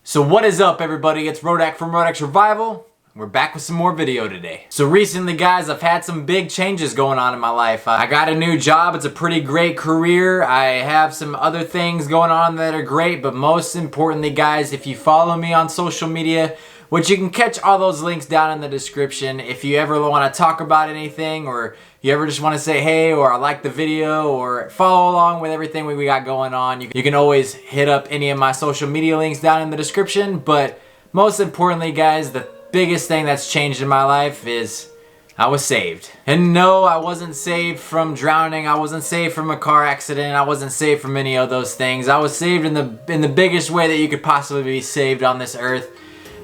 So what is up, everybody? It's Rodak from Rodak Survival. We're back with some more video today. So recently, guys, I've had some big changes going on in my life. I got a new job. It's a pretty great career. I have some other things going on that are great, but most importantly, guys, if you follow me on social media, which you can catch all those links down in the description, if you ever want to talk about anything, or you ever just want to say hey, or I like the video, or follow along with everything we got going on, you can always hit up any of my social media links down in the description. But most importantly, guys, the biggest thing that's changed in my life is I was saved. And no, I wasn't saved from drowning. I wasn't saved from a car accident. I wasn't saved from any of those things. I was saved in the biggest way that you could possibly be saved on this earth.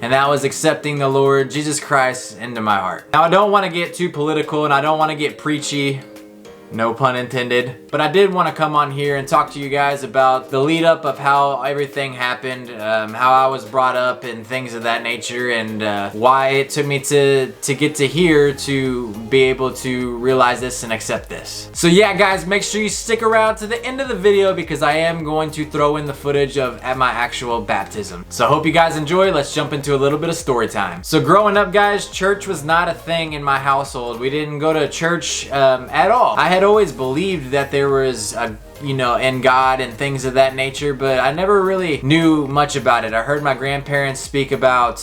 And that was accepting the Lord Jesus Christ into my heart. Now, I don't want to get too political and I don't want to get preachy. No pun intended. But I did want to come on here and talk to you guys about the lead up of how everything happened, how I was brought up and things of that nature, and why it took me to get to here to be able to realize this and accept this. So yeah, guys, make sure you stick around to the end of the video because I am going to throw in the footage at my actual baptism. So I hope you guys enjoy. Let's jump into a little bit of story time. So growing up, guys, church was not a thing in my household. We didn't go to church at all. I had always believed that there was a in God and things of that nature, but I never really knew much about it. I heard my grandparents speak about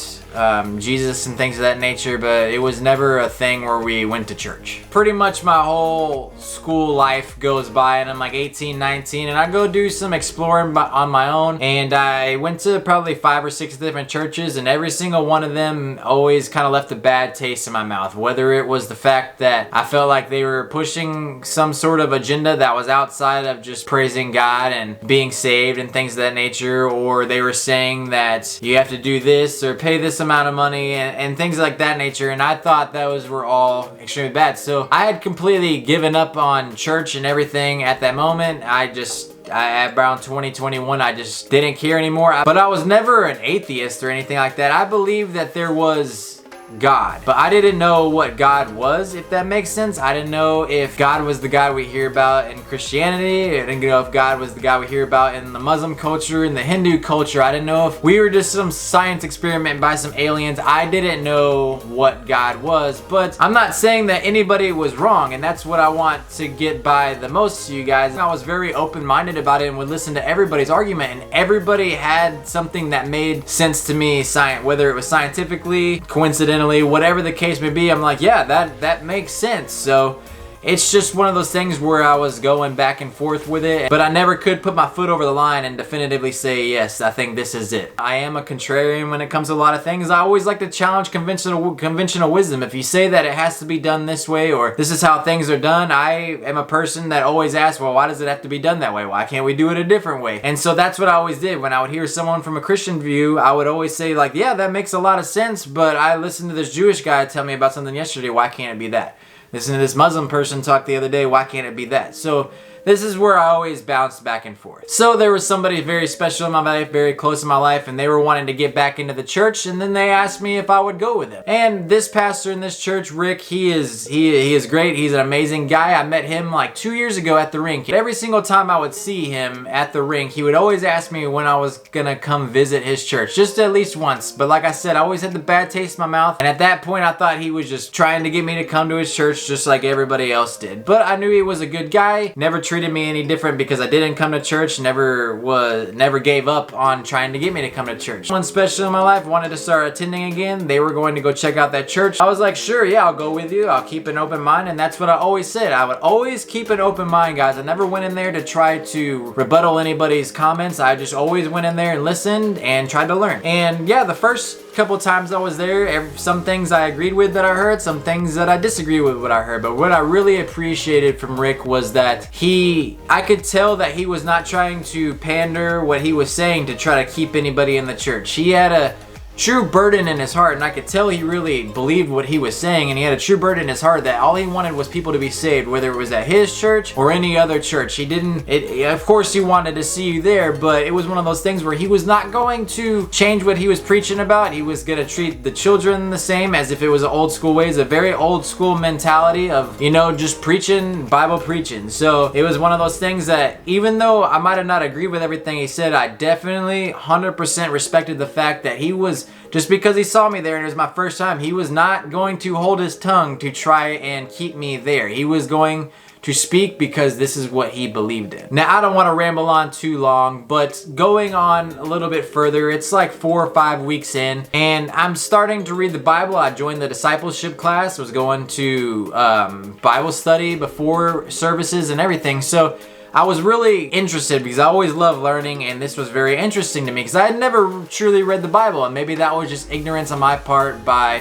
Jesus and things of that nature, but it was never a thing where we went to church. Pretty much my whole school life goes by and I'm like 18, 19, and I go do some exploring on my own, and I went to probably 5 or 6 different churches, and every single one of them always kind of left a bad taste in my mouth. Whether it was the fact that I felt like they were pushing some sort of agenda that was outside of just praising God and being saved and things of that nature, or they were saying that you have to do this or pay this amount of money and things like that nature, and I thought those were all extremely bad. So I had completely given up on church and everything at that moment. At around 2021, I just didn't care anymore. But I was never an atheist or anything like that. I believed that there was God, but I didn't know what God was, if that makes sense. I didn't know if God was the God we hear about in Christianity. I didn't know if God was the God we hear about in the Muslim culture, in the Hindu culture. I didn't know if we were just some science experiment by some aliens. I didn't know what God was, but I'm not saying that anybody was wrong, and that's what I want to get by the most to you guys. I was very open-minded about it and would listen to everybody's argument, and everybody had something that made sense to me, whether it was scientifically, coincidentally, whatever the case may be. I'm like, yeah, that makes sense. So it's just one of those things where I was going back and forth with it, but I never could put my foot over the line and definitively say, yes, I think this is it. I am a contrarian when it comes to a lot of things. I always like to challenge conventional wisdom. If you say that it has to be done this way, or this is how things are done, I am a person that always asks, well, why does it have to be done that way? Why can't we do it a different way? And so that's what I always did. When I would hear someone from a Christian view, I would always say, like, yeah, that makes a lot of sense, but I listened to this Jewish guy tell me about something yesterday. Why can't it be that? Listen to this Muslim person talk the other day. Why can't it be that? So this is where I always bounced back and forth. So there was somebody very special in my life, very close in my life, and they were wanting to get back into the church, and then they asked me if I would go with them. And this pastor in this church, Rick, he is great. He's an amazing guy. I met him like 2 years ago at the rink. Every single time I would see him at the rink, he would always ask me when I was gonna come visit his church, just at least once. But like I said, I always had the bad taste in my mouth, and at that point I thought he was just trying to get me to come to his church just like everybody else did. But I knew he was a good guy, never treated me any different because I didn't come to church, never gave up on trying to get me to come to church. Someone special in my life wanted to start attending again. They were going to go check out that church. I was like, sure, yeah, I'll go with you. I'll keep an open mind, and that's what I always said. I would always keep an open mind, guys. I never went in there to try to rebuttal anybody's comments. I just always went in there and listened and tried to learn. And yeah, the first couple times I was there, some things I agreed with that I heard, some things that I disagreed with what I heard. But what I really appreciated from Rick was that I could tell that he was not trying to pander what he was saying to try to keep anybody in the church. He had a true burden in his heart, and I could tell he really believed what he was saying, and he had a true burden in his heart that all he wanted was people to be saved, whether it was at his church or any other church. He didn't, of course he wanted to see you there, but it was one of those things where he was not going to change what he was preaching about. He was going to treat the children the same as if it was an old school way. It's a very old school mentality of, you know, just preaching, Bible preaching. So it was one of those things that even though I might have not agreed with everything he said, I definitely 100% respected the fact that he was, just because he saw me there and it was my first time, he was not going to hold his tongue to try and keep me there. He was going to speak because this is what he believed in. Now, I don't want to ramble on too long, but going on a little bit further, it's like 4 or 5 weeks in, and I'm starting to read the Bible. I joined the discipleship class, was going to Bible study before services and everything. So I was really interested because I always love learning, and this was very interesting to me because I had never truly read the Bible, and maybe that was just ignorance on my part by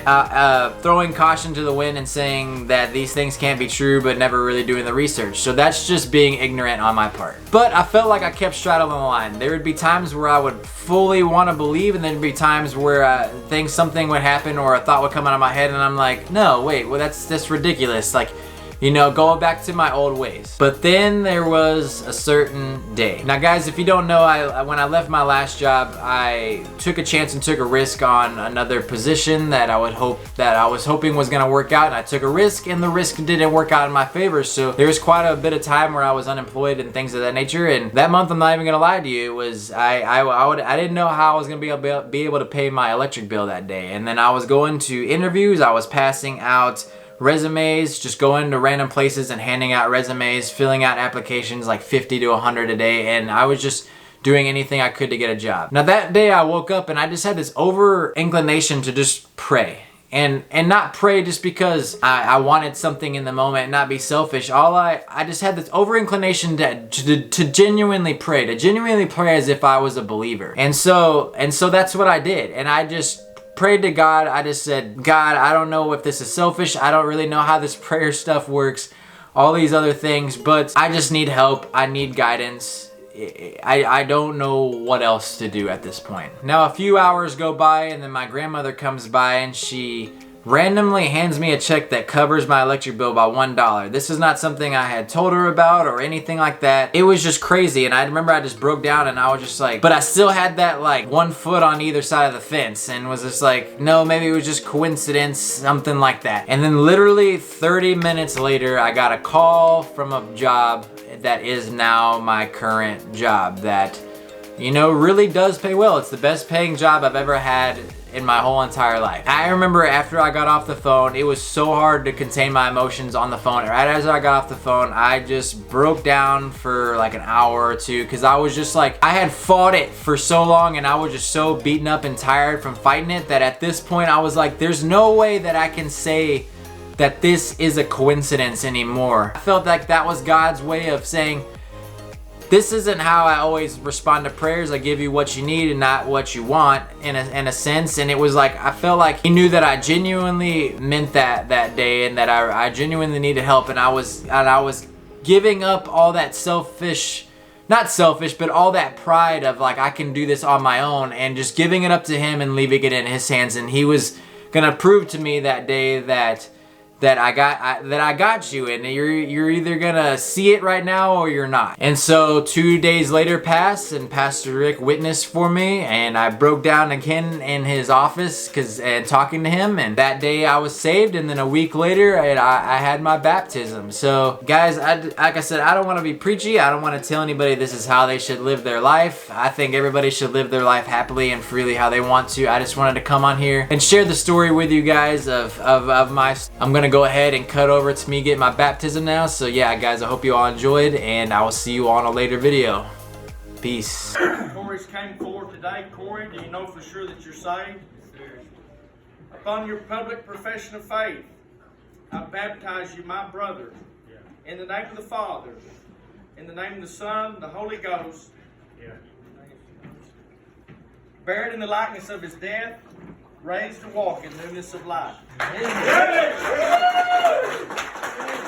throwing caution to the wind and saying that these things can't be true, but never really doing the research. So that's just being ignorant on my part. But I felt like I kept straddling the line. There would be times where I would fully want to believe, and then there'd be times where something would happen or a thought would come out of my head, and I'm like, no, wait, well that's ridiculous. Like, you know, going back to my old ways. But then there was a certain day. Now guys, if you don't know, when I left my last job, I took a chance and took a risk on another position that I was hoping was gonna work out, and I took a risk, and the risk didn't work out in my favor. So there was quite a bit of time where I was unemployed and things of that nature. And that month, I'm not even gonna lie to you, it was I didn't know how I was gonna be able to pay my electric bill that day. And then I was going to interviews, I was passing out resumes, just going to random places and handing out resumes, filling out applications like 50 to 100 a day, and I was just doing anything I could to get a job. Now that day I woke up and I just had this over inclination to just pray. And not pray just because I wanted something in the moment and not be selfish. I just had this over inclination to genuinely pray, as if I was a believer. And so that's what I did. And I just prayed to God. I just said, God, I don't know if this is selfish. I don't really know how this prayer stuff works, all these other things, but I just need help. I need guidance. I don't know what else to do at this point. Now a few hours go by, and then my grandmother comes by and she randomly hands me a check that covers my electric bill by $1. This is not something I had told her about or anything like that. It was just crazy, and I remember I just broke down, and I was just like, but I still had that like 1 foot on either side of the fence, and was just like, no, maybe it was just coincidence, something like that. And then literally 30 minutes later, I got a call from a job that is now my current job that, you know, really does pay well. It's the best paying job I've ever had in my whole entire life. I remember after I got off the phone, it was so hard to contain my emotions on the phone. Right as I got off the phone, I just broke down for like an hour or two because I was just like, I had fought it for so long, and I was just so beaten up and tired from fighting it that at this point I was like, there's no way that I can say that this is a coincidence anymore. I felt like that was God's way of saying, this isn't how I always respond to prayers. I give you what you need and not what you want, in a sense. And it was like, I felt like he knew that I genuinely meant that day, and that I genuinely needed help. And I was giving up all that not selfish, but all that pride of like, I can do this on my own, and just giving it up to him and leaving it in his hands. And he was gonna prove to me that day that I got you, and you're either gonna see it right now or you're not. And so 2 days later passed, and Pastor Rick witnessed for me, and I broke down again in his office and talking to him, and that day I was saved. And then a week later I had my baptism. So guys, like I said, I don't want to be preachy. I don't want to tell anybody this is how they should live their life. I think everybody should live their life happily and freely how they want to. I just wanted to come on here and share the story with you guys of my, I'm gonna go ahead and cut over to me getting my baptism now. So yeah guys, I hope you all enjoyed, and I will see you on a later video. Peace. Corey's came forward today. Corey, do you know for sure that you're saved? Upon your public profession of faith, I baptize you, my brother, in the name of the Father, in the name of the Son, the Holy Ghost, buried in the likeness of his death, raised to walk in newness of life.